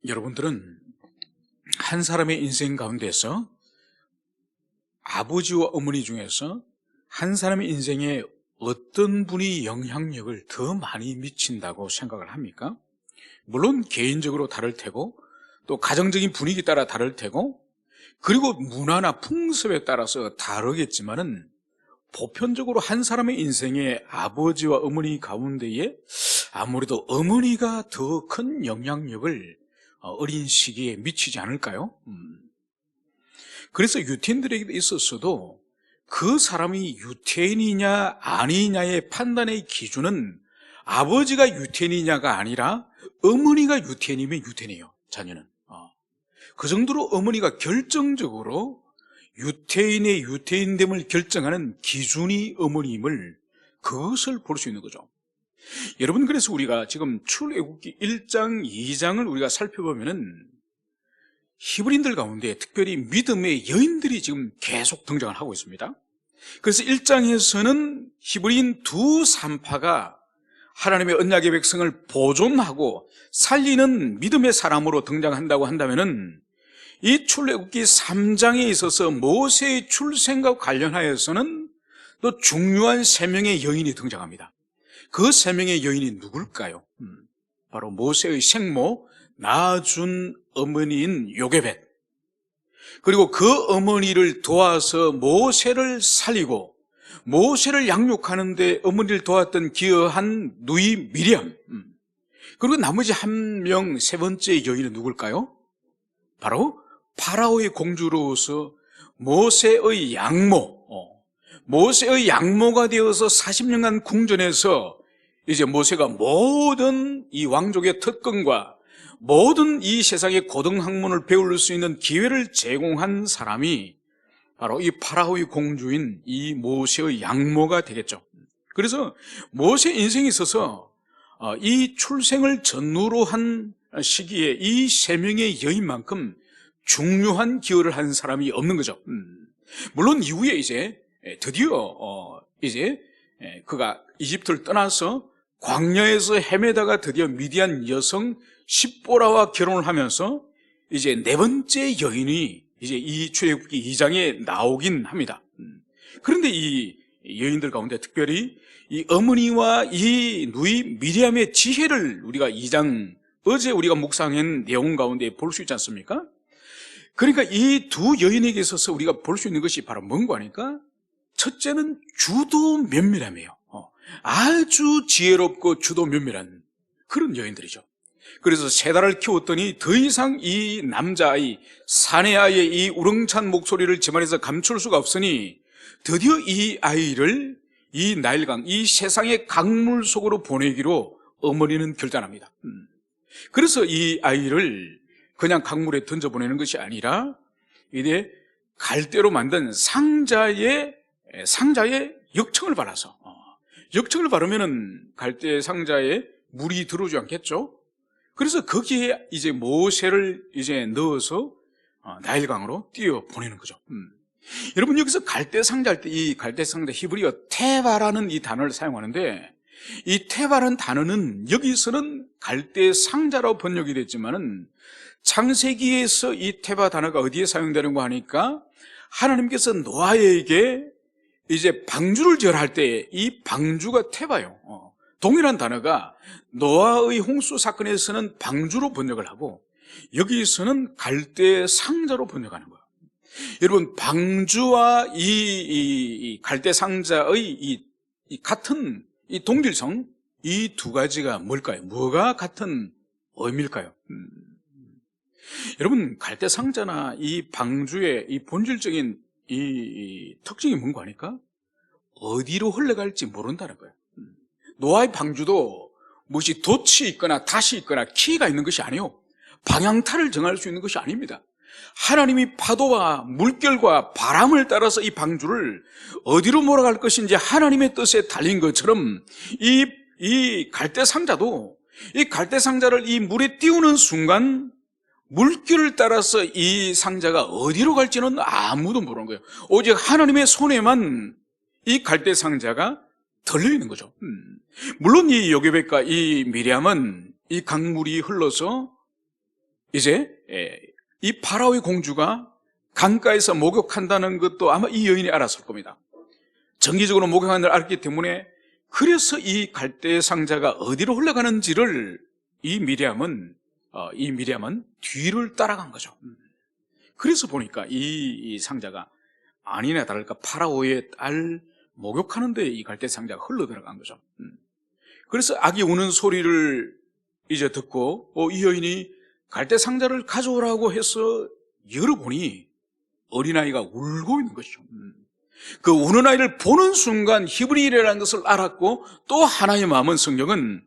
여러분들은 한 사람의 인생 가운데서 아버지와 어머니 중에서 한 사람의 인생에 어떤 분이 영향력을 더 많이 미친다고 생각을 합니까? 물론 개인적으로 다를 테고 또 가정적인 분위기 따라 다를 테고 그리고 문화나 풍습에 따라서 다르겠지만은 보편적으로 한 사람의 인생에 아버지와 어머니 가운데에 아무래도 어머니가 더 큰 영향력을 어린 시기에 미치지 않을까요? 그래서 유태인들에게 있어서도 그 사람이 유태인이냐 아니냐의 판단의 기준은 아버지가 유태인이냐가 아니라 어머니가 유태인이면 유태인이에요. 자녀는 그 정도로 어머니가 결정적으로 유태인의 유태인됨을 결정하는 기준이 어머니임을 그것을 볼 수 있는 거죠. 여러분, 그래서 우리가 지금 출애굽기 1장, 2장을 우리가 살펴보면은 히브리인들 가운데 특별히 믿음의 여인들이 지금 계속 등장을 하고 있습니다. 그래서 1장에서는 히브리인 두 산파가 하나님의 언약의 백성을 보존하고 살리는 믿음의 사람으로 등장한다고 한다면은 이 출애굽기 3장에 있어서 모세의 출생과 관련하여서는 또 중요한 세 명의 여인이 등장합니다. 그 세 명의 여인이 누굴까요? 바로 모세의 생모 낳아준 어머니인 요게벳, 그리고 그 어머니를 도와서 모세를 살리고 모세를 양육하는 데 어머니를 도왔던 기여한 누이 미리암, 그리고 나머지 한 명, 세 번째 여인은 누굴까요? 바로 파라오의 공주로서 모세의 양모, 모세의 양모가 되어서 40년간 궁전에서 이제 모세가 모든 이 왕족의 특권과 모든 이 세상의 고등학문을 배울 수 있는 기회를 제공한 사람이 바로 이 파라오의 공주인 이 모세의 양모가 되겠죠. 그래서 모세 인생에 있어서 이 출생을 전후로 한 시기에 이 세 명의 여인만큼 중요한 기여를 한 사람이 없는 거죠. 물론 이후에 이제 드디어 이제 그가 이집트를 떠나서 광야에서 헤매다가 드디어 미디안 여성 십보라와 결혼을 하면서 이제 네 번째 여인이 이제 이 출애굽기 2장에 나오긴 합니다. 그런데 이 여인들 가운데 특별히 이 어머니와 이 누이 미리암의 지혜를 우리가 2장 어제 우리가 묵상한 내용 가운데 볼 수 있지 않습니까? 그러니까 이 두 여인에게 있어서 우리가 볼 수 있는 것이 바로 뭔가 하니까 첫째는 주도 면밀함이에요. 아주 지혜롭고 주도 면밀한 그런 여인들이죠. 그래서 세 달을 키웠더니 더 이상 이 남자아이, 사내아이의 이 우렁찬 목소리를 집안에서 감출 수가 없으니 드디어 이 아이를 이 나일강, 이 세상의 강물 속으로 보내기로 어머니는 결단합니다. 그래서 이 아이를 그냥 강물에 던져보내는 것이 아니라 이제 갈대로 만든 상자에 역청을 발라서 역청을 바르면은 갈대 상자에 물이 들어오지 않겠죠? 그래서 거기에 이제 모세를 이제 넣어서 나일강으로 띄워 보내는 거죠. 여러분, 여기서 갈대 상자 할 때 이 갈대 상자 히브리어 테바라는 이 단어를 사용하는데 이 테바라는 단어는 여기서는 갈대 상자로 번역이 됐지만은 창세기에서 이 테바 단어가 어디에 사용되는가 하니까 하나님께서 노아에게 이제 방주를 절할 때 이 방주가 테바요. 동일한 단어가 노아의 홍수 사건에서는 방주로 번역을 하고 여기서는 갈대 상자로 번역하는 거예요. 여러분, 방주와 이 갈대 상자의 이 같은 이 동질성, 이 두 가지가 뭘까요? 뭐가 같은 의미일까요? 여러분, 갈대 상자나 이 방주의 이 본질적인 이 특징이 뭔가 하니까 어디로 흘러갈지 모른다는 거예요. 노아의 방주도 무엇이 돛이 있거나 닷이 있거나 키가 있는 것이 아니에요. 방향타를 정할 수 있는 것이 아닙니다. 하나님이 파도와 물결과 바람을 따라서 이 방주를 어디로 몰아갈 것인지 하나님의 뜻에 달린 것처럼 이 갈대 상자도 이 갈대 상자를 이 물에 띄우는 순간 물결을 따라서 이 상자가 어디로 갈지는 아무도 모르는 거예요. 오직 하나님의 손에만 이 갈대 상자가 덜려 있는 거죠. 물론 이 요게벳과 이 미리암은 이 강물이 흘러서 이제 이 파라오의 공주가 강가에서 목욕한다는 것도 아마 이 여인이 알았을 겁니다. 정기적으로 목욕하는 걸 알았기 때문에 그래서 이 갈대 상자가 어디로 흘러가는지를 이 미리암은 뒤를 따라간 거죠. 그래서 보니까 이 상자가 아니나 다를까 파라오의 딸 목욕하는데 이 갈대 상자가 흘러 들어간 거죠. 그래서 아기 우는 소리를 이제 듣고 이 여인이 갈대 상자를 가져오라고 해서 열어보니 어린아이가 울고 있는 것이죠. 그 우는 아이를 보는 순간 히브리인이라는 것을 알았고, 또 하나의 마음은 성경은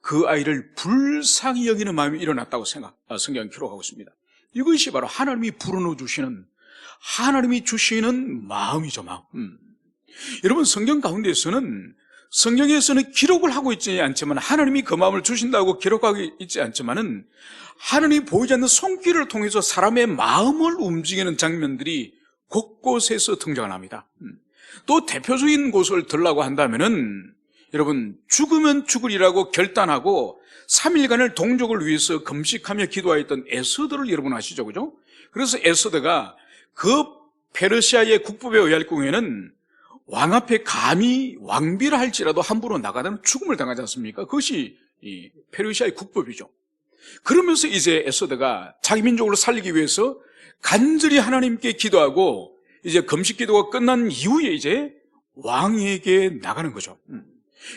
그 아이를 불쌍히 여기는 마음이 일어났다고 성경은 기록하고 있습니다. 이것이 바로 하나님이 불어넣어 주시는, 하나님이 주시는 마음이죠, 마음. 여러분, 성경 가운데에서는, 성경에서는 기록을 하고 있지 않지만, 하나님이 그 마음을 주신다고 기록하고 있지 않지만은, 하나님이 보이지 않는 손길을 통해서 사람의 마음을 움직이는 장면들이 곳곳에서 등장을 합니다. 또 대표적인 곳을 들라고 한다면은, 여러분, 죽으면 죽으리라고 결단하고 3일간을 동족을 위해서 금식하며 기도하였던 에스더를 여러분 아시죠? 그죠? 그래서 에스더가 그 페르시아의 국법에 의할 경우에는 왕 앞에 감히 왕비를 할지라도 함부로 나가다면 죽음을 당하지 않습니까? 그것이 이 페르시아의 국법이죠. 그러면서 이제 에스더가 자기 민족을 살리기 위해서 간절히 하나님께 기도하고 이제 금식 기도가 끝난 이후에 이제 왕에게 나가는 거죠.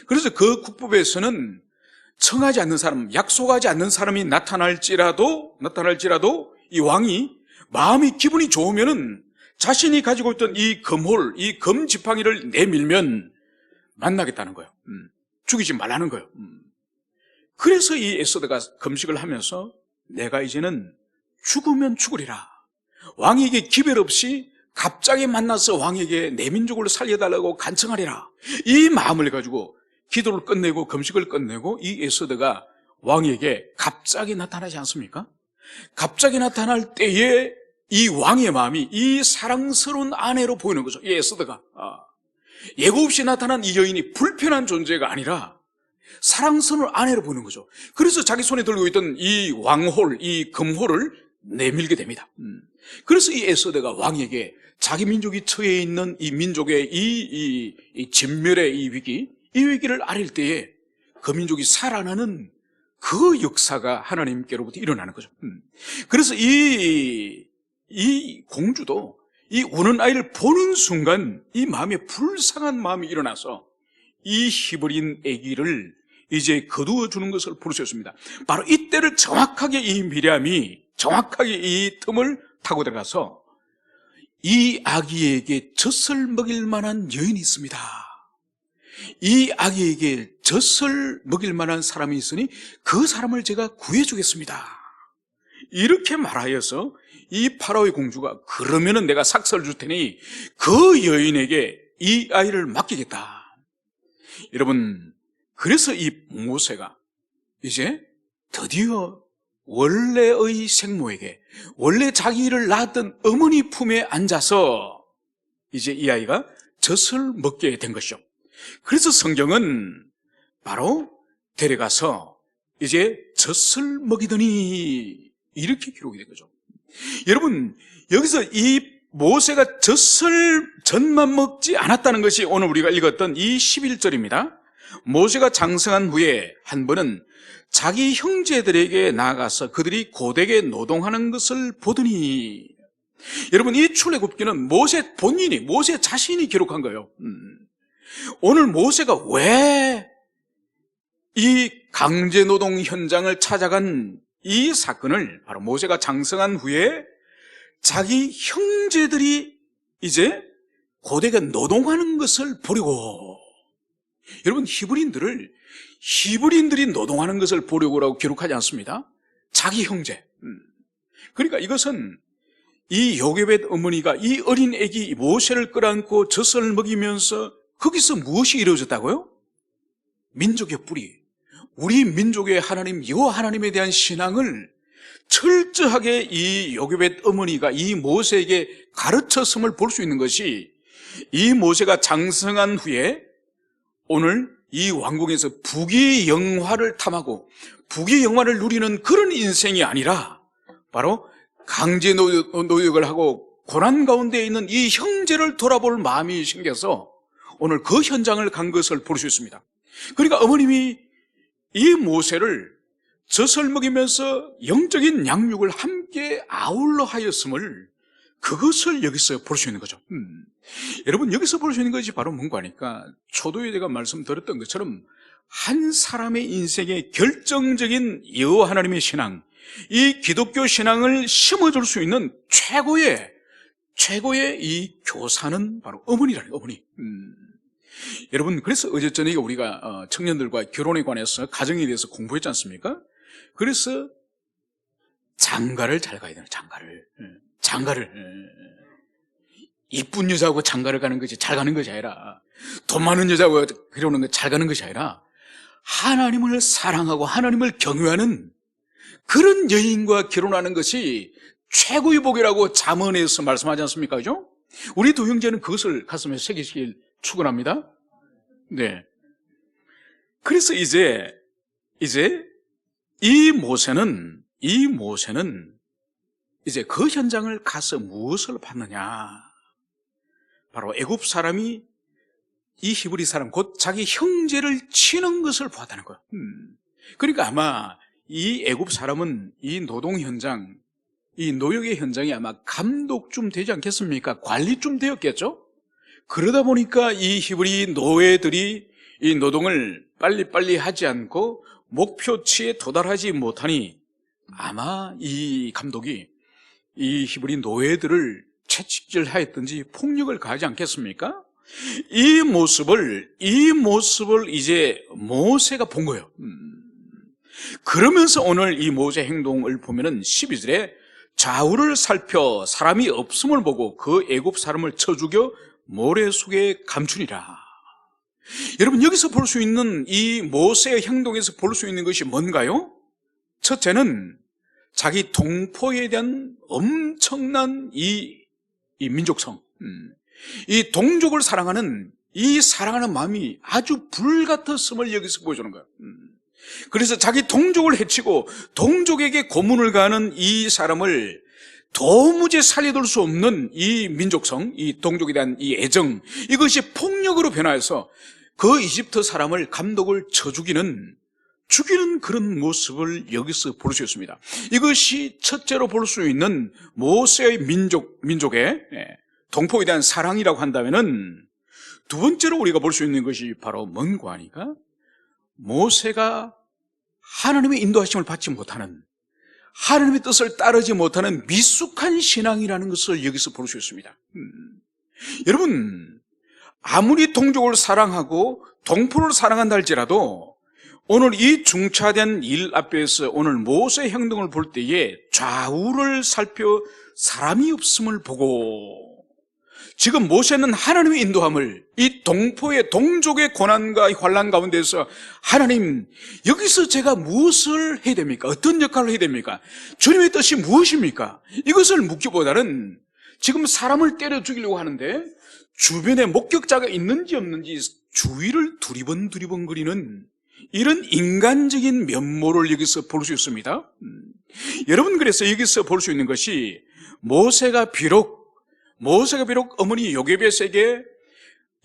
그래서 그 국법에서는 청하지 않는 사람, 약속하지 않는 사람이 나타날지라도 이 왕이 마음이 기분이 좋으면은 자신이 가지고 있던 이 금홀, 이 금지팡이를 내밀면 만나겠다는 거예요. 죽이지 말라는 거예요. 그래서 이 에스더가 금식을 하면서 내가 이제는 죽으면 죽으리라. 왕에게 기별 없이 갑자기 만나서 왕에게 내 민족을 살려달라고 간청하리라. 이 마음을 가지고 기도를 끝내고 금식을 끝내고 이 에스더가 왕에게 갑자기 나타나지 않습니까? 갑자기 나타날 때에 이 왕의 마음이 이 사랑스러운 아내로 보이는 거죠. 이 에스더가 예고 없이 나타난 이 여인이 불편한 존재가 아니라 사랑스러운 아내로 보이는 거죠. 그래서 자기 손에 들고 있던 이 왕홀, 이 금홀을 내밀게 됩니다. 그래서 이 에스더가 왕에게 자기 민족이 처해 있는 이 민족의 이 진멸의 이 위기를 아릴 때에 그 민족이 살아나는 그 역사가 하나님께로부터 일어나는 거죠. 그래서 이 공주도 이 우는 아이를 보는 순간 이 마음에 불쌍한 마음이 일어나서 이 히브리인 아기를 이제 거두어 주는 것을 볼 수 있습니다. 바로 이때를 정확하게 이 미리암이 정확하게 이 틈을 타고 들어가서 이 아기에게 젖을 먹일 만한 여인이 있습니다. 이 아기에게 젖을 먹일 만한 사람이 있으니 그 사람을 제가 구해주겠습니다. 이렇게 말하여서 이 파라오의 공주가 그러면은 내가 삭설을 줄 테니 그 여인에게 이 아이를 맡기겠다. 여러분, 그래서 이 모세가 이제 드디어 원래의 생모에게, 원래 자기를 낳았던 어머니 품에 앉아서 이제 이 아이가 젖을 먹게 된 것이죠. 그래서 성경은 바로 데려가서 이제 젖을 먹이더니 이렇게 기록이 된 거죠. 여러분, 여기서 이 모세가 젖만 먹지 않았다는 것이 오늘 우리가 읽었던 이 11절입니다. 모세가 장성한 후에 한 번은 자기 형제들에게 나아가서 그들이 고되게 노동하는 것을 보더니, 여러분, 이 출애굽기는 모세 본인이, 모세 자신이 기록한 거예요. 오늘 모세가 왜 이 강제노동 현장을 찾아간 이 사건을 바로 모세가 장성한 후에 자기 형제들이 이제 고되게 노동하는 것을 보려고, 여러분, 히브리인들이 노동하는 것을 보려고라고 기록하지 않습니다. 자기 형제. 그러니까 이것은 이 요게벳 어머니가 이 어린 아기 모세를 끌어안고 젖을 먹이면서 거기서 무엇이 이루어졌다고요? 민족의 뿌리, 우리 민족의 하나님 여호와 하나님에 대한 신앙을 철저하게 이 요게벳 어머니가 이 모세에게 가르쳤음을 볼 수 있는 것이, 이 모세가 장성한 후에 오늘 이 왕궁에서 부귀 영화를 탐하고 부귀 영화를 누리는 그런 인생이 아니라 바로 강제 노역을 하고 고난 가운데 있는 이 형제를 돌아볼 마음이 생겨서 오늘 그 현장을 간 것을 볼 수 있습니다. 그러니까 어머님이 이 모세를 젖을 먹이면서 영적인 양육을 함께 아울러 하였음을, 그것을 여기서 볼 수 있는 거죠. 여러분, 여기서 볼 수 있는 것이 바로 뭔가 하니까 초도에 제가 말씀드렸던 것처럼 한 사람의 인생의 결정적인 여호와 하나님의 신앙, 이 기독교 신앙을 심어줄 수 있는 최고의 이 교사는 바로 어머니라는 거예요. 어머니. 여러분, 그래서 어제 저녁에 우리가 청년들과 결혼에 관해서 가정에 대해서 공부했지 않습니까? 그래서 장가를 잘 가야 돼요. 장가를. 이쁜 여자하고 장가를 가는 것이 잘 가는 것이 아니라, 돈 많은 여자하고 그러는 거 잘 가는 것이 아니라, 하나님을 사랑하고 하나님을 경외하는 그런 여인과 결혼하는 것이 최고의 복이라고 잠언에서 말씀하지 않습니까? 그죠? 우리 두 형제는 그것을 가슴에 새기시길 축원합니다. 네. 그래서 이제 이 모세는 이제 그 현장을 가서 무엇을 봤느냐? 바로 애굽 사람이 이 히브리 사람, 곧 자기 형제를 치는 것을 보았다는 거예요. 그러니까 아마 이 애굽 사람은 이 노동 현장, 이 노역의 현장이 아마 감독 좀 되지 않겠습니까? 관리 좀 되었겠죠? 그러다 보니까 이 히브리 노예들이 이 노동을 빨리빨리 하지 않고 목표치에 도달하지 못하니 아마 이 감독이 이 히브리 노예들을 채찍질하였든지 폭력을 가하지 않겠습니까? 이 모습을 이제 모세가 본 거예요. 그러면서 오늘 이 모세 행동을 보면은 12절에 좌우를 살펴 사람이 없음을 보고 그 애굽 사람을 쳐 죽여 모래 속에 감추니라. 여러분, 여기서 볼 수 있는 이 모세의 행동에서 볼 수 있는 것이 뭔가요? 첫째는 자기 동포에 대한 엄청난 이 민족성, 이 동족을 사랑하는 이 사랑하는 마음이 아주 불같았음을 여기서 보여주는 거예요. 그래서 자기 동족을 해치고 동족에게 고문을 가하는 이 사람을 도무지 살려둘 수 없는 이 민족성, 이 동족에 대한 이 애정, 이것이 폭력으로 변화해서 그 이집트 사람을 감독을 쳐 죽이는 그런 모습을 여기서 볼 수 있습니다. 이것이 첫째로 볼 수 있는 모세의 민족의 동포에 대한 사랑이라고 한다면은, 두 번째로 우리가 볼 수 있는 것이 바로 뭔가 하니까 모세가 하나님의 인도하심을 받지 못하는, 하나님의 뜻을 따르지 못하는 미숙한 신앙이라는 것을 여기서 볼 수 있습니다. 여러분, 아무리 동족을 사랑하고 동포를 사랑한다 할지라도 오늘 이 중차된 일 앞에서 오늘 모세의 행동을 볼 때에 좌우를 살펴 사람이 없음을 보고, 지금 모세는 하나님의 인도함을, 이 동족의 고난과 환난 가운데서 하나님, 여기서 제가 무엇을 해야 됩니까? 어떤 역할을 해야 됩니까? 주님의 뜻이 무엇입니까? 이것을 묻기보다는 지금 사람을 때려 죽이려고 하는데 주변에 목격자가 있는지 없는지 주위를 두리번거리는 이런 인간적인 면모를 여기서 볼 수 있습니다. 여러분, 그래서 여기서 볼 수 있는 것이 모세가 비록 어머니 요게벳에게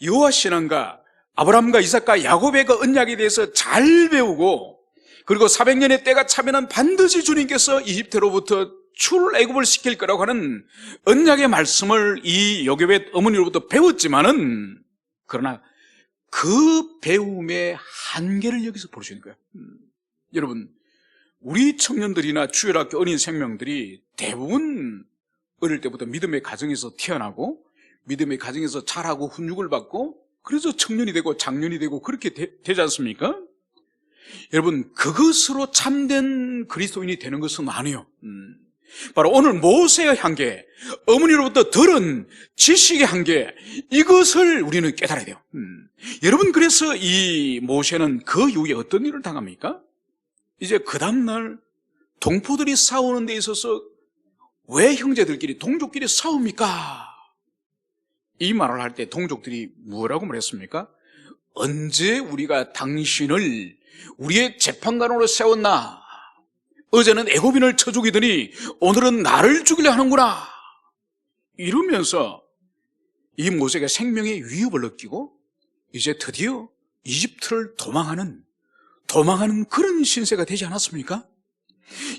여호와 신앙과 아브라함과 이삭과 야곱의 그 언약에 대해서 잘 배우고, 그리고 400년의 때가 차면은 반드시 주님께서 이집트로부터 출애굽을 시킬 거라고 하는 언약의 말씀을 이 요게벳 어머니로부터 배웠지만은, 그러나 그 배움의 한계를 여기서 볼 수 있는 거예요. 여러분, 우리 청년들이나 주일학교 어린 생명들이 대부분 어릴 때부터 믿음의 가정에서 태어나고 믿음의 가정에서 자라고 훈육을 받고, 그래서 청년이 되고 장년이 되고 그렇게 되지 않습니까? 여러분, 그것으로 참된 그리스도인이 되는 것은 아니에요. 바로 오늘 모세의 한계, 어머니로부터 들은 지식의 한계, 이것을 우리는 깨달아야 돼요. 여러분, 그래서 이 모세는 그 이후에 어떤 일을 당합니까? 이제 그 다음날 동포들이 싸우는 데 있어서 왜 형제들끼리, 동족끼리 싸웁니까? 이 말을 할 때 동족들이 뭐라고 말했습니까? 언제 우리가 당신을 우리의 재판관으로 세웠나? 어제는 애굽인을 쳐 죽이더니 오늘은 나를 죽이려 하는구나. 이러면서 이 모세가 생명의 위협을 느끼고 이제 드디어 이집트를 도망하는 그런 신세가 되지 않았습니까?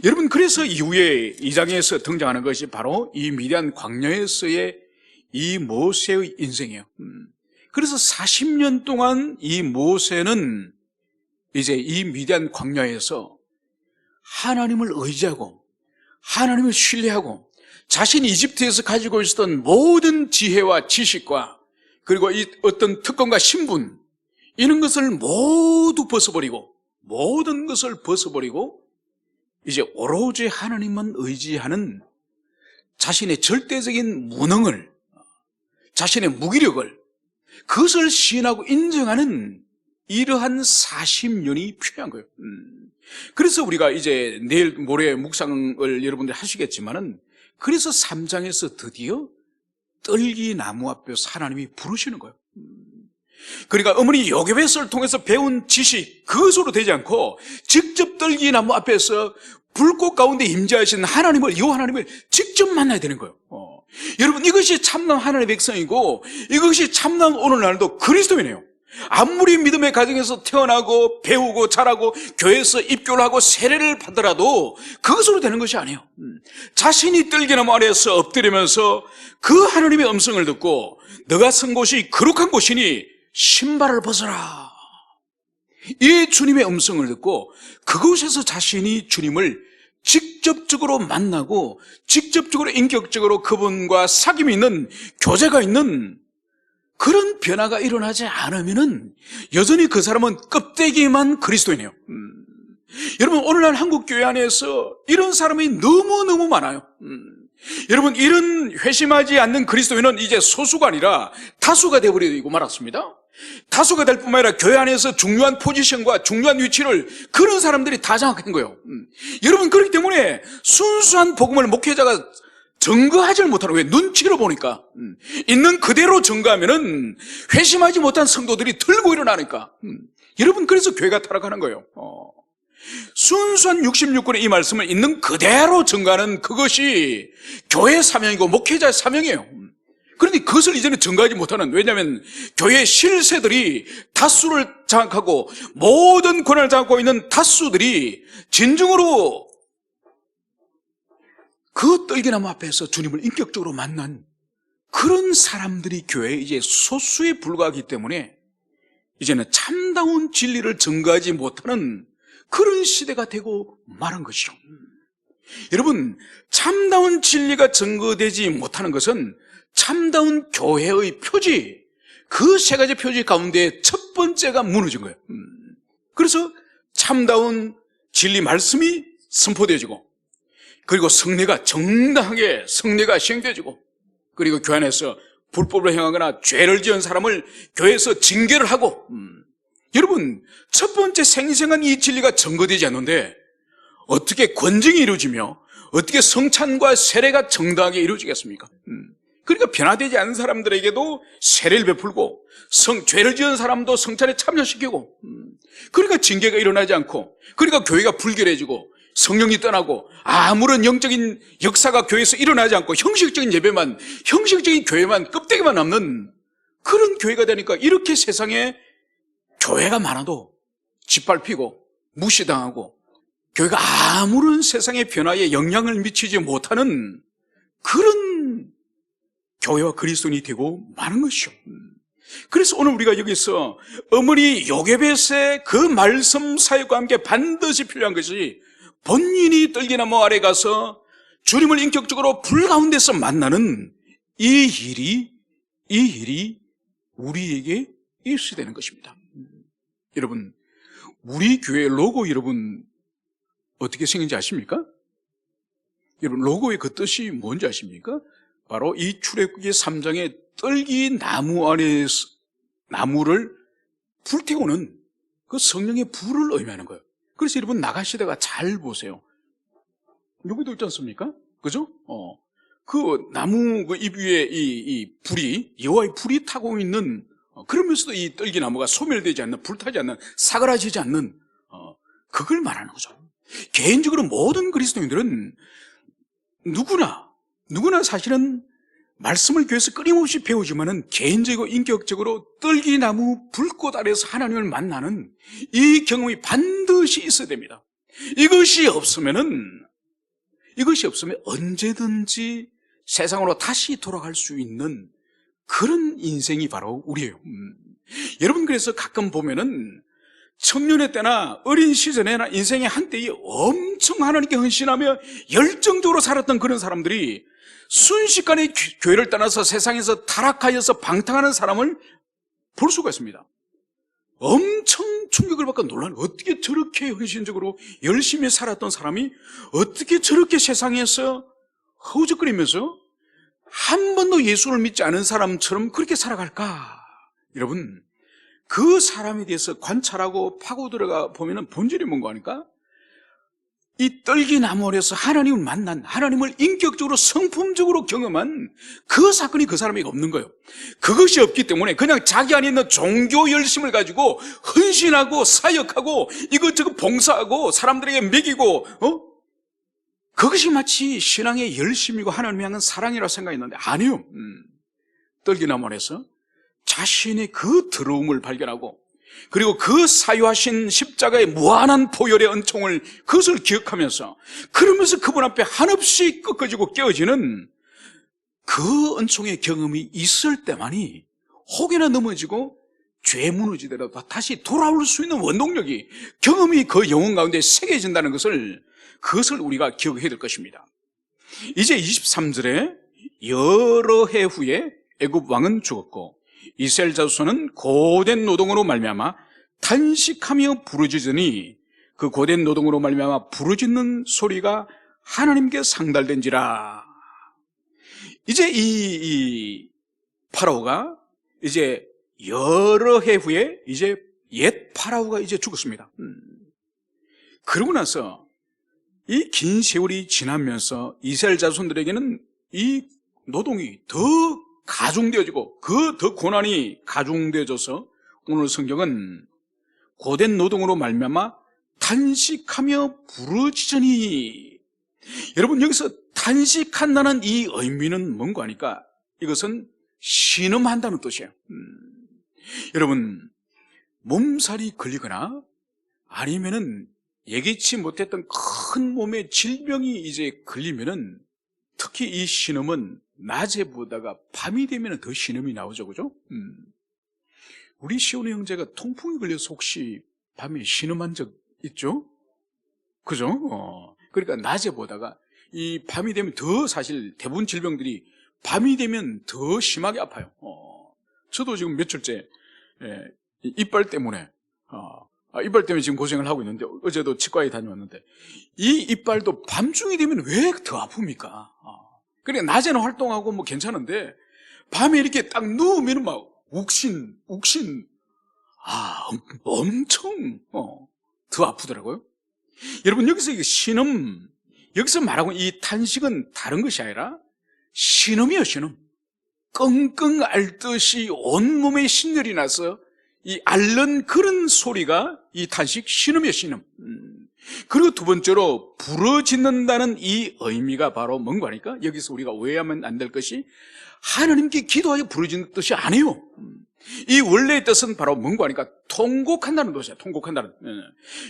여러분, 그래서 이후에 2장에서 등장하는 것이 바로 이 미디안 광야에서의 이 모세의 인생이에요. 그래서 40년 동안 이 모세는 이제 이 미디안 광야에서 하나님을 의지하고 하나님을 신뢰하고 자신이 이집트에서 가지고 있었던 모든 지혜와 지식과 그리고 이 어떤 특권과 신분, 이런 것을 모든 것을 벗어버리고 이제 오로지 하나님만 의지하는 자신의 절대적인 무능을, 자신의 무기력을, 그것을 시인하고 인정하는 이러한 40년이 필요한 거예요. 그래서 우리가 이제 내일 모레 묵상을 여러분들이 하시겠지만은, 그래서 3장에서 드디어 떨기나무 앞에서 하나님이 부르시는 거예요. 그러니까 어머니 요게벳을 통해서 배운 지식, 그것으로 되지 않고 직접 떨기나무 앞에서 불꽃 가운데 임재하신 하나님을, 이 하나님을 직접 만나야 되는 거예요. 여러분, 이것이 참난 하나님의 백성이고 이것이 참난 오늘날도 그리스도인이에요. 아무리 믿음의 가정에서 태어나고 배우고 자라고 교회에서 입교를 하고 세례를 받더라도 그것으로 되는 것이 아니에요. 자신이 떨기나무 아래에서 엎드리면서 그 하나님의 음성을 듣고 너가 선 곳이 거룩한 곳이니 신발을 벗어라, 이 주님의 음성을 듣고 그곳에서 자신이 주님을 직접적으로 만나고 직접적으로 인격적으로 그분과 사귐이 있는, 교제가 있는 그런 변화가 일어나지 않으면은 여전히 그 사람은 껍데기만 그리스도이네요. 여러분, 오늘날 한국교회 안에서 이런 사람이 너무너무 많아요. 여러분, 이런 회심하지 않는 그리스도인은 이제 소수가 아니라 다수가 되어버리고 말았습니다. 다수가 될 뿐만 아니라 교회 안에서 중요한 포지션과 중요한 위치를 그런 사람들이 다 장악한 거예요. 여러분, 그렇기 때문에 순수한 복음을 목회자가 증거하지를 못하는, 왜? 눈치를 보니까. 있는 그대로 증거하면은 회심하지 못한 성도들이 들고 일어나니까. 여러분, 그래서 교회가 타락하는 거예요. 순수한 66권의 이 말씀을 있는 그대로 증거하는 그것이 교회의 사명이고 목회자의 사명이에요. 그런데 그것을 이제는 증거하지 못하는, 왜냐하면 교회의 실세들이 다수를 장악하고 모든 권한을 장악하고 있는 다수들이 진정으로 그 떨기나무 앞에서 주님을 인격적으로 만난 그런 사람들이 교회에 이제 소수에 불과하기 때문에 이제는 참다운 진리를 증거하지 못하는 그런 시대가 되고 말한 것이죠. 여러분, 참다운 진리가 증거되지 못하는 것은 참다운 교회의 표지, 그 세 가지 표지 가운데 첫 번째가 무너진 거예요. 그래서 참다운 진리 말씀이 선포되어지고, 그리고 성례가 정당하게 성례가 시행되어지고, 그리고 교회 안에서 불법을 행하거나 죄를 지은 사람을 교회에서 징계를 하고, 여러분, 첫 번째 생생한 이 진리가 증거되지 않는데 어떻게 권징이 이루어지며 어떻게 성찬과 세례가 정당하게 이루어지겠습니까? 그러니까 변화되지 않은 사람들에게도 세례를 베풀고 죄를 지은 사람도 성찬에 참여시키고, 그러니까 징계가 일어나지 않고, 그러니까 교회가 불결해지고 성령이 떠나고 아무런 영적인 역사가 교회에서 일어나지 않고 형식적인 예배만, 형식적인 교회만, 껍데기만 남는 그런 교회가 되니까 이렇게 세상에 교회가 많아도 짓밟히고 무시당하고 교회가 아무런 세상의 변화에 영향을 미치지 못하는 그런 교회와 그리스도인이 되고 마는 것이죠. 그래서 오늘 우리가 여기서 어머니 요게벳의 그 말씀 사역과 함께 반드시 필요한 것이 본인이 떨기나무 아래 가서 주님을 인격적으로 불 가운데서 만나는 이 일이 우리에게 있어야 되는 것입니다. 여러분, 우리 교회 로고 여러분 어떻게 생긴지 아십니까? 여러분, 로고의 그 뜻이 뭔지 아십니까? 바로 이 출애굽기 3장의 떨기 나무 안에서 나무를 불태우는 그 성령의 불을 의미하는 거예요. 그래서 여러분 나가시다가 잘 보세요. 여기도 있지 않습니까? 그죠? 그 나무 그 잎 위에 이 불이, 여호와의 불이 타고 있는 그러면서도 이 떨기나무가 소멸되지 않는, 불타지 않는, 사그라지지 않는 그걸 말하는 거죠. 개인적으로 모든 그리스도인들은 누구나 사실은 말씀을 교회에서 끊임없이 배우지만은 개인적이고 인격적으로 떨기나무 불꽃 아래에서 하나님을 만나는 이 경험이 반드시 있어야 됩니다. 이것이 없으면 언제든지 세상으로 다시 돌아갈 수 있는 그런 인생이 바로 우리예요. 여러분, 그래서 가끔 보면은 청년의 때나 어린 시절에나 인생의 한때에 엄청 하나님께 헌신하며 열정적으로 살았던 그런 사람들이 순식간에 교회를 떠나서 세상에서 타락하여서 방탕하는 사람을 볼 수가 있습니다. 엄청 충격을 받고 놀라는, 어떻게 저렇게 헌신적으로 열심히 살았던 사람이 어떻게 저렇게 세상에서 허우적거리면서 한 번도 예수를 믿지 않은 사람처럼 그렇게 살아갈까? 여러분, 그 사람에 대해서 관찰하고 파고 들어가 보면 본질이 뭔가 하니까 이 떨기나무 아래에서 하나님을 만난, 하나님을 인격적으로 성품적으로 경험한 그 사건이 그 사람에게 없는 거예요. 그것이 없기 때문에 그냥 자기 안에 있는 종교 열심을 가지고 헌신하고 사역하고 이것저것 봉사하고 사람들에게 먹이고 그것이 마치 신앙의 열심이고 하나님을 향한 사랑이라고 생각했는데 아니요. 떨기나무 아래에서 자신의 그 더러움을 발견하고 그리고 그 사유하신 십자가의 무한한 보혈의 은총을, 그것을 기억하면서 그러면서 그분 앞에 한없이 꺾어지고 깨어지는 그 은총의 경험이 있을 때만이 혹여나 넘어지고 죄 무너지더라도 다시 돌아올 수 있는 원동력이, 경험이 그 영혼 가운데 새겨진다는 그것을 우리가 기억해야 될 것입니다. 이제 23절에 여러 해 후에 애굽 왕은 죽었고 이스라엘 자손은 고된 노동으로 말미암아 탄식하며 부르짖으니 그 고된 노동으로 말미암아 부르짖는 소리가 하나님께 상달된지라. 이제 이 파라오가 이제 여러 해 후에 이제 옛 파라오가 이제 죽었습니다. 그러고 나서 이 긴 세월이 지나면서 이스라엘 자손들에게는 이 노동이 더 가중되어지고 그 더 고난이 가중되어져서 오늘 성경은 고된 노동으로 말미암아 탄식하며 부르짖으니, 여러분 여기서 탄식한다는 이 의미는 뭔가 하니까 이것은 신음한다는 뜻이에요. 여러분, 몸살이 걸리거나 아니면은 예기치 못했던 큰 몸의 질병이 이제 걸리면은 특히 이 신음은 낮에 보다가 밤이 되면 더 신음이 나오죠, 그죠? 우리 시온의 형제가 통풍이 걸려서 혹시 밤에 신음한 적 있죠? 그죠? 그러니까 낮에 보다가 이 밤이 되면 더, 사실 대부분 질병들이 밤이 되면 더 심하게 아파요. 저도 지금 며칠째 이빨 때문에 지금 고생을 하고 있는데 어제도 치과에 다녀왔는데 이 이빨도 밤중이 되면 왜 더 아픕니까? 그러니까 낮에는 활동하고 뭐 괜찮은데 밤에 이렇게 딱 누우면 막 욱신 엄청 더 아프더라고요. 여러분, 여기서 이 신음, 여기서 말하고 이 탄식은 다른 것이 아니라 신음이에요. 신음. 끙끙 앓듯이 온몸에 신열이 나서 이 앓는 그런 소리가 이 탄식, 신음이에요. 신음. 그리고 두 번째로 부르짖는다는 이 의미가 바로 뭔가 하니까 여기서 우리가 오해하면 안 될 것이 하나님께 기도하여 부르짖는 뜻이 아니에요. 이 원래의 뜻은 바로 뭔가 하니까 통곡한다는 뜻이에요. 통곡한다는.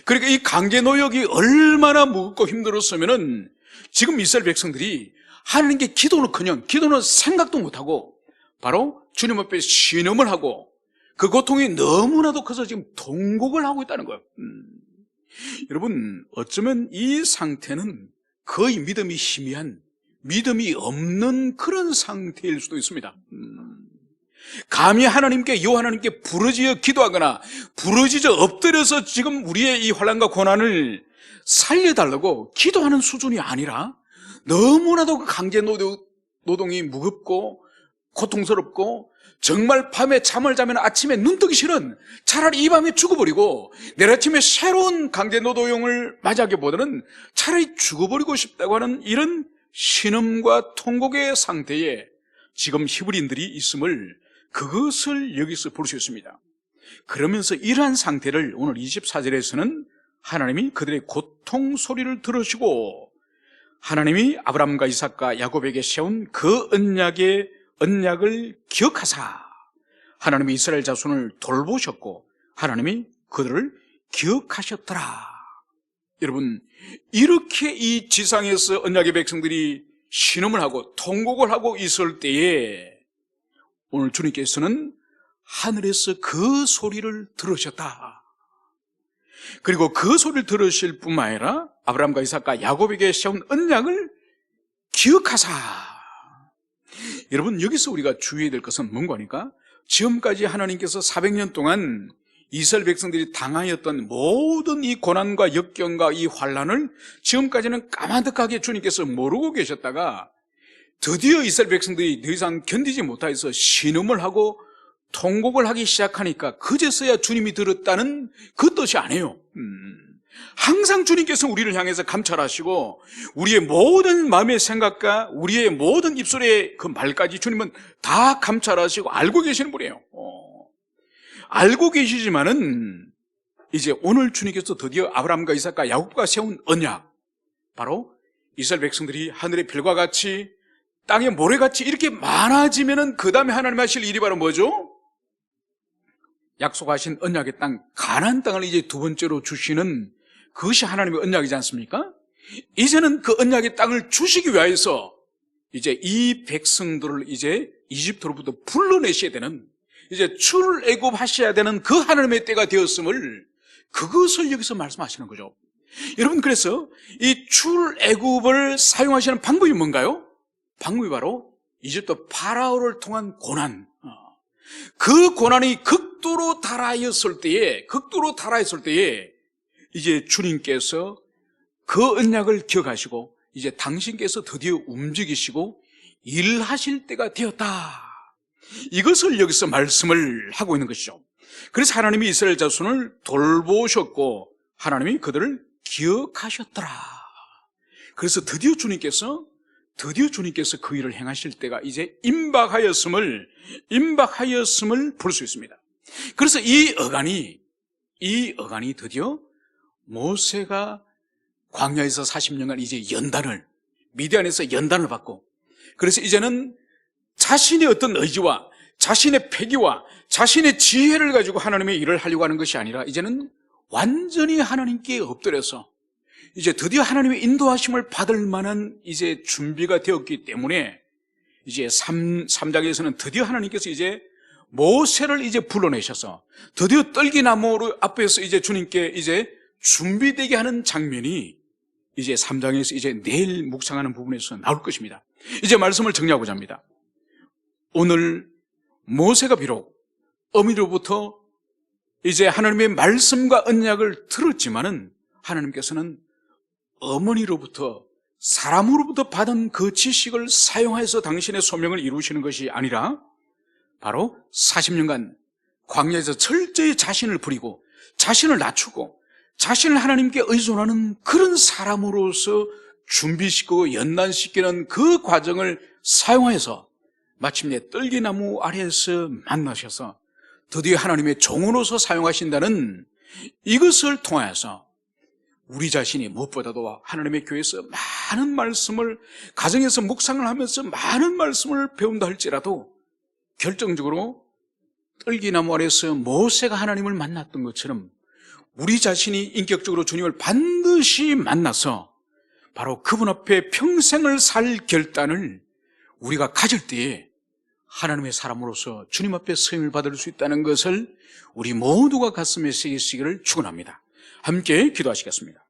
그러니까 이 강제노역이 얼마나 무겁고 힘들었으면은 지금 이스라엘 백성들이 하나님께 기도는 생각도 못하고 바로 주님 앞에 신음을 하고 그 고통이 너무나도 커서 지금 통곡을 하고 있다는 거예요. 여러분, 어쩌면 이 상태는 거의 믿음이 희미한, 믿음이 없는 그런 상태일 수도 있습니다. 감히 여호와 하나님께 부르짖어 기도하거나 부르짖어 엎드려서 지금 우리의 이 환난과 고난을 살려달라고 기도하는 수준이 아니라 너무나도 그 강제 노동이 무겁고 고통스럽고 정말 밤에 잠을 자면 아침에 눈 뜨기 싫은, 차라리 이 밤에 죽어버리고 내일 아침에 새로운 강제 노동을 맞이하기보다는 차라리 죽어버리고 싶다고 하는 이런 신음과 통곡의 상태에 지금 히브리인들이 있음을 그것을 여기서 볼 수 있습니다. 그러면서 이러한 상태를 오늘 24절에서는 하나님이 그들의 고통 소리를 들으시고 하나님이 아브라함과 이삭과 야곱에게 세운 그 언약을 기억하사 하나님이 이스라엘 자손을 돌보셨고 하나님이 그들을 기억하셨더라. 여러분, 이렇게 이 지상에서 언약의 백성들이 신음을 하고 통곡을 하고 있을 때에 오늘 주님께서는 하늘에서 그 소리를 들으셨다. 그리고 그 소리를 들으실 뿐만 아니라 아브라함과 이삭과 야곱에게 세운 언약을 기억하사. 여러분, 여기서 우리가 주의해야 될 것은 뭔가 하니까 지금까지 하나님께서 400년 동안 이스라엘 백성들이 당하였던 모든 이 고난과 역경과 이 환난을 지금까지는 까마득하게 주님께서 모르고 계셨다가 드디어 이스라엘 백성들이 더 이상 견디지 못해서 신음을 하고 통곡을 하기 시작하니까 그제서야 주님이 들었다는 그 뜻이 아니에요. 항상 주님께서 우리를 향해서 감찰하시고 우리의 모든 마음의 생각과 우리의 모든 입술의 그 말까지 주님은 다 감찰하시고 알고 계시는 분이에요. 알고 계시지만은 이제 오늘 주님께서 드디어 아브라함과 이삭과 야곱과 세운 언약, 바로 이스라엘 백성들이 하늘의 별과 같이 땅의 모래같이 이렇게 많아지면은 그 다음에 하나님 하실 일이 바로 뭐죠? 약속하신 언약의 땅, 가나안 땅을 이제 두 번째로 주시는 그것이 하나님의 언약이지 않습니까? 이제는 그 언약의 땅을 주시기 위해서 이제 이 백성들을 이제 이집트로부터 불러내셔야 되는, 이제 출애굽하셔야 되는 그 하나님의 때가 되었음을, 그것을 여기서 말씀하시는 거죠. 여러분, 그래서 이 출애굽을 사용하시는 방법이 뭔가요? 방법이 바로 이집트 파라오를 통한 고난, 그 고난이 극도로 달하였을 때에 이제 주님께서 그 언약을 기억하시고 이제 당신께서 드디어 움직이시고 일하실 때가 되었다. 이것을 여기서 말씀을 하고 있는 것이죠. 그래서 하나님이 이스라엘 자손을 돌보셨고 하나님이 그들을 기억하셨더라. 그래서 드디어 주님께서 그 일을 행하실 때가 이제 임박하였음을 볼 수 있습니다. 그래서 이 어간이 드디어 모세가 광야에서 40년간 이제 미디안에서 연단을 받고, 그래서 이제는 자신의 어떤 의지와 자신의 패기와 자신의 지혜를 가지고 하나님의 일을 하려고 하는 것이 아니라 이제는 완전히 하나님께 엎드려서 이제 드디어 하나님의 인도하심을 받을 만한 이제 준비가 되었기 때문에 이제 3장에서는 드디어 하나님께서 이제 모세를 이제 불러내셔서 드디어 떨기나무 앞에서 이제 주님께 이제 준비되게 하는 장면이 이제 3장에서 이제 내일 묵상하는 부분에서 나올 것입니다. 이제 말씀을 정리하고자 합니다. 오늘 모세가 비록 어미로부터 이제 하나님의 말씀과 언약을 들었지만은 하나님께서는 어머니로부터, 사람으로부터 받은 그 지식을 사용해서 당신의 소명을 이루시는 것이 아니라 바로 40년간 광야에서 철저히 자신을 부리고 자신을 낮추고 자신을 하나님께 의존하는 그런 사람으로서 준비시키고 연단시키는 그 과정을 사용해서 마침내 떨기나무 아래에서 만나셔서 드디어 하나님의 종으로서 사용하신다는 이것을 통해서 우리 자신이 무엇보다도 하나님의 교회에서 많은 말씀을, 가정에서 묵상을 하면서 많은 말씀을 배운다 할지라도 결정적으로 떨기나무 아래에서 모세가 하나님을 만났던 것처럼 우리 자신이 인격적으로 주님을 반드시 만나서 바로 그분 앞에 평생을 살 결단을 우리가 가질 때에 하나님의 사람으로서 주님 앞에 쓰임을 받을 수 있다는 것을 우리 모두가 가슴에 새기시기를 축원합니다. 함께 기도하시겠습니다.